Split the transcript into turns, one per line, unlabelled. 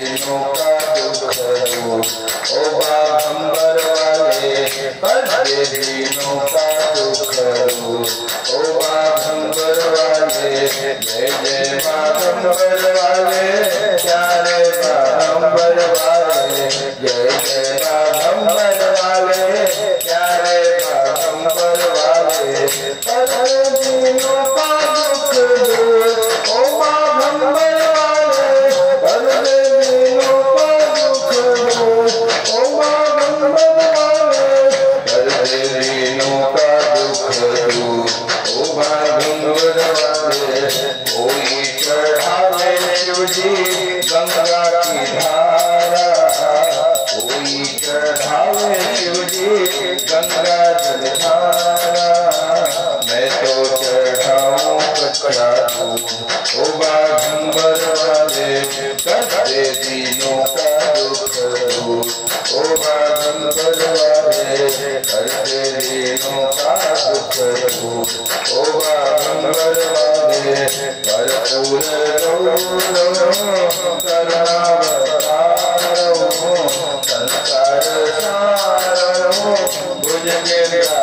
दिनों का दुख दूर, ओ बाघंबर वाले कर दे दिनों का दुख दूर, ओ बाघंबर वाले जय जय बाघंबर वाले, प्यारे बाघंबर वाले जय जय बाघंबर वाले, प्यारे बाघंबर वाले कर दे दिनों का दुख दूर, ओ बाघंबर वाले कर दे दिनों का दुख दूर, ओ बाघंबर वाले कर दे दिनों का दुख दूर, ओ बाघंबर वाले। कोई चढ़ावे शिव जी गंगा की धारा, कोई चढ़ावे शिव जी गंगा जल धारा, मैं तो चढ़ाऊं कचरा दूध, ओ बाघंबर वाले कर दे दिनों का दुख दूर, ओ बाघंबर वाले कर दे दिनों का दुख दूर, ओ बाघंबर वाले कर्पूर गौरव करुणावतारौ संसार सारौ भुजगेन्द्रहारौ